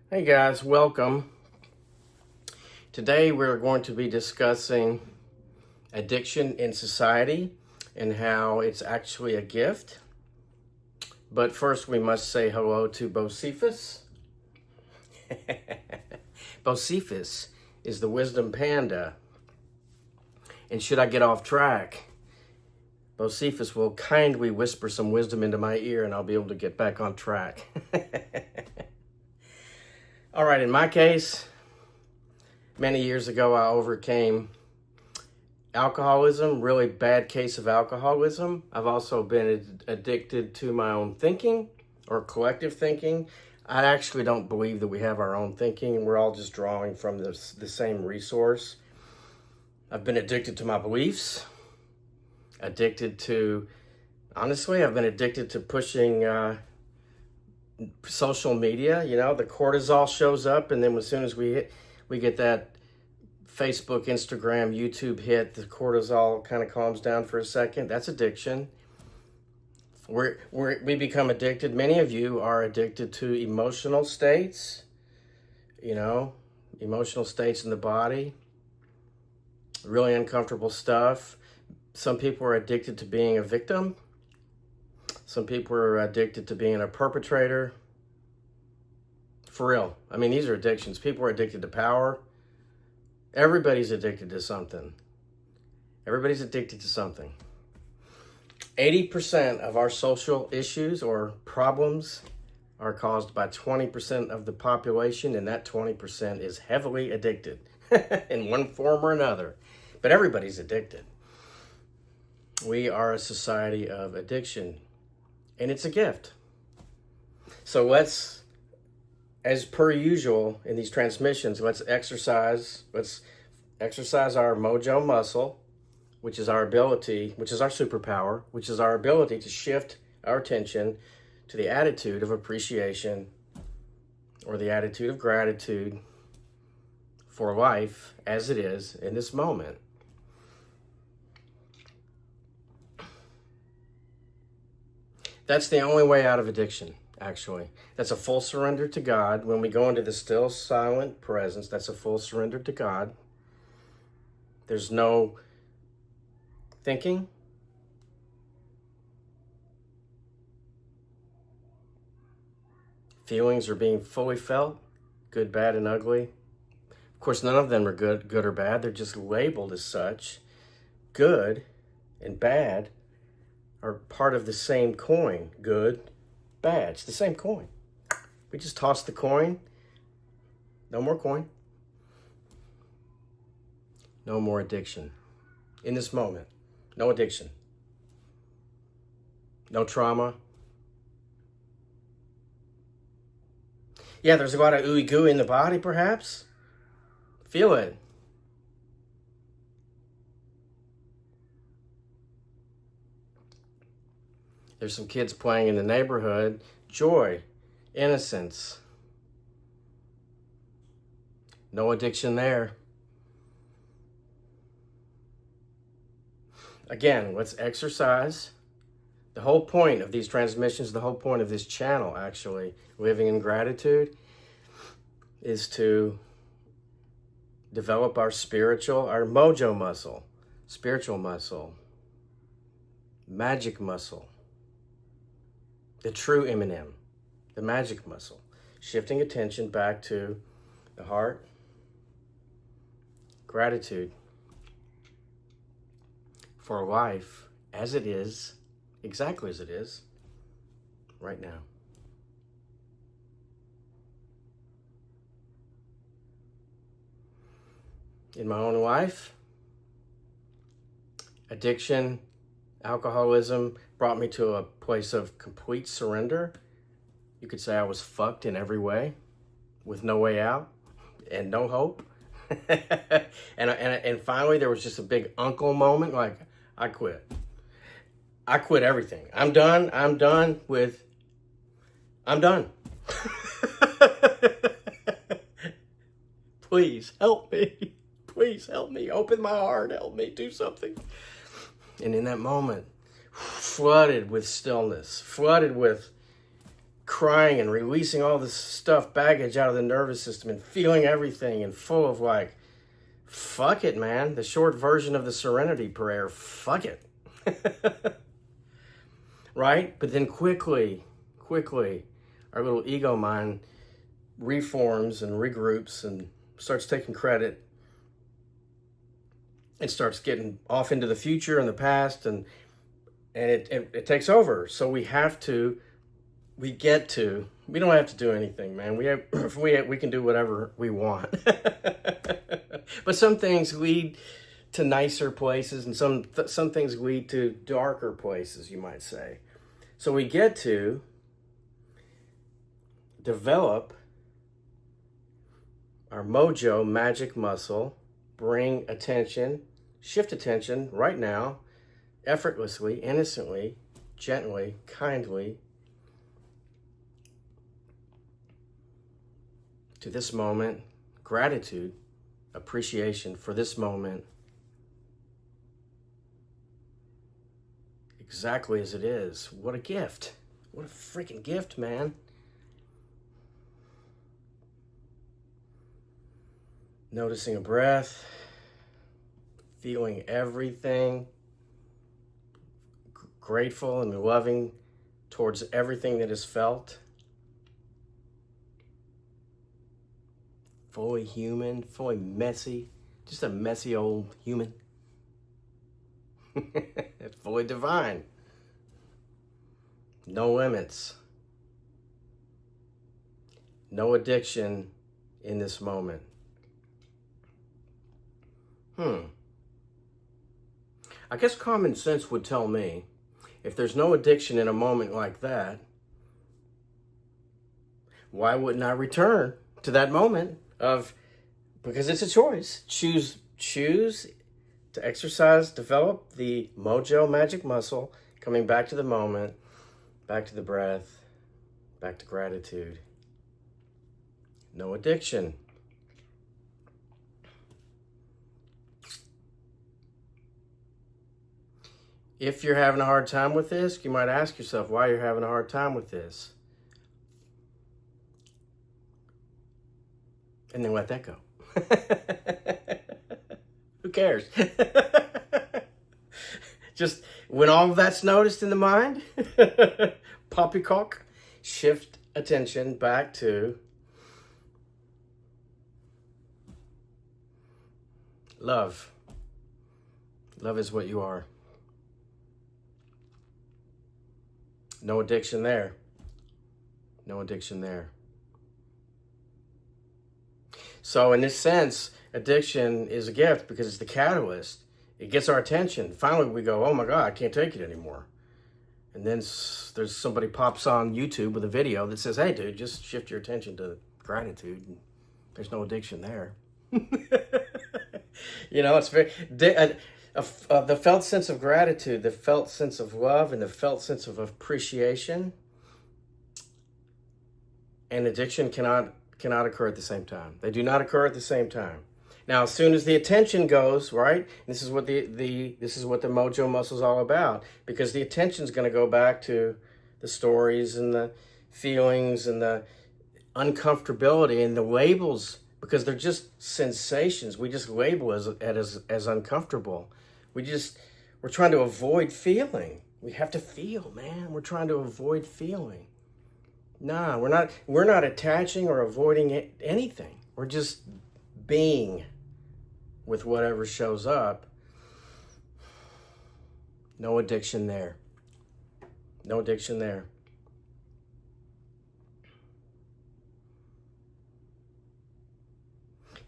Hey guys, welcome. Today we're going to be discussing addiction in society and how it's actually a gift. But first we must say hello to Bocephus. Bocephus is the wisdom panda. And should I get off track, Bocephus will kindly whisper some wisdom into my ear and I'll be able to get back on track. All right, in my case, many years ago, I overcame alcoholism, really bad case of alcoholism. I've also been addicted to my own thinking or collective thinking. I actually don't believe that we have our own thinking. We're all just drawing from the same resource. I've been addicted to my beliefs, honestly, I've been addicted to pushing social media. You know, the cortisol shows up, and then as soon as we get that Facebook, Instagram, YouTube hit, the cortisol kind of calms down for a second. That's addiction. We become addicted. Many of you are addicted to emotional states, emotional states in the body, really uncomfortable stuff. Some people are addicted to being a victim. Some people are addicted to being a perpetrator. For real. I mean, these are addictions. People are addicted to power. Everybody's addicted to something. Everybody's addicted to something. 80% of our social issues or problems are caused by 20% of the population, and that 20% is heavily addicted in one form or another. But everybody's addicted. We are a society of addiction. And it's a gift. So let's, as per usual in these transmissions, let's exercise our mojo muscle, which is our superpower, which is our ability to shift our attention to the attitude of appreciation or the attitude of gratitude for life as it is in this moment. That's the only way out of addiction, actually. That's a full surrender to God. When we go into the still, silent presence, that's a full surrender to God. There's no thinking. Feelings are being fully felt, good, bad, and ugly. Of course, none of them are good or bad. They're just labeled as such. Good and bad are part of the same coin. Good, bad. It's the same coin. We just toss the coin. No more coin. No more addiction. In this moment, no addiction. No trauma. Yeah, there's a lot of ooey gooey in the body, perhaps. Feel it. There's some kids playing in the neighborhood. Joy, innocence. No addiction there. Again, let's exercise. The whole point of these transmissions, the whole point of this channel, actually, living in gratitude, is to develop our mojo muscle, spiritual muscle, magic muscle. The true M&M, the magic muscle, shifting attention back to the heart, gratitude for life as it is, exactly as it is, right now. In my own life, addiction, alcoholism brought me to a place of complete surrender. You could say I was fucked in every way, with no way out and no hope. and finally, there was just a big uncle moment, like, I quit. I quit everything. I'm done. I'm done. Please help me. Please help me. Open my heart. Help me. Do something. And in that moment, flooded with stillness, flooded with crying and releasing all this stuff, baggage out of the nervous system and feeling everything and full of like, fuck it, man. The short version of the serenity prayer, fuck it. Right? But then quickly, our little ego mind reforms and regroups and starts taking credit and starts getting off into the future and the past, and it takes over. So we don't have to do anything, man. We can do whatever we want. But some things lead to nicer places, and some things lead to darker places, you might say. So we get to develop our mojo magic muscle, bring attention, shift attention right now, effortlessly, innocently, gently, kindly, to this moment, gratitude, appreciation for this moment, exactly as it is. What a gift. What a freaking gift, man. Noticing a breath, feeling everything, grateful and loving towards everything that is felt. Fully human, fully messy, just a messy old human. Fully divine. No limits. No addiction in this moment. I guess common sense would tell me, if there's no addiction in a moment like that, why wouldn't I return to that moment because it's a choice. Choose to exercise, develop the mojo magic muscle, coming back to the moment, back to the breath, back to gratitude. No addiction. If you're having a hard time with this, you might ask yourself why you're having a hard time with this. And then let that go. Who cares? Just when all of that's noticed in the mind, poppycock, shift attention back to love. Love is what you are. No addiction there. No addiction there. So in this sense, addiction is a gift because it's the catalyst. It gets our attention. Finally, we go, oh my God, I can't take it anymore. And then there's somebody pops on YouTube with a video that says, hey, dude, just shift your attention to gratitude. And there's no addiction there. It's very... the felt sense of gratitude, the felt sense of love, and the felt sense of appreciation and addiction cannot occur at the same time. They do not occur at the same time. Now, as soon as the attention goes, right, this is what the mojo muscle is all about, because the attention is going to go back to the stories and the feelings and the uncomfortability and the labels, because they're just sensations. We just label as uncomfortable. We're trying to avoid feeling. We have to feel, man. We're trying to avoid feeling. Nah, we're not attaching or avoiding anything. We're just being with whatever shows up. No addiction there. No addiction there.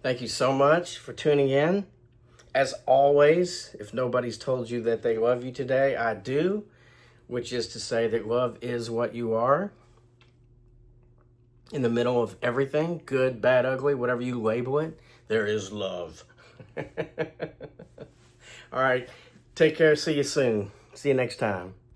Thank you so much for tuning in. As always, if nobody's told you that they love you today, I do, which is to say that love is what you are. In the middle of everything, good, bad, ugly, whatever you label it, there is love. All right, take care. See you soon. See you next time.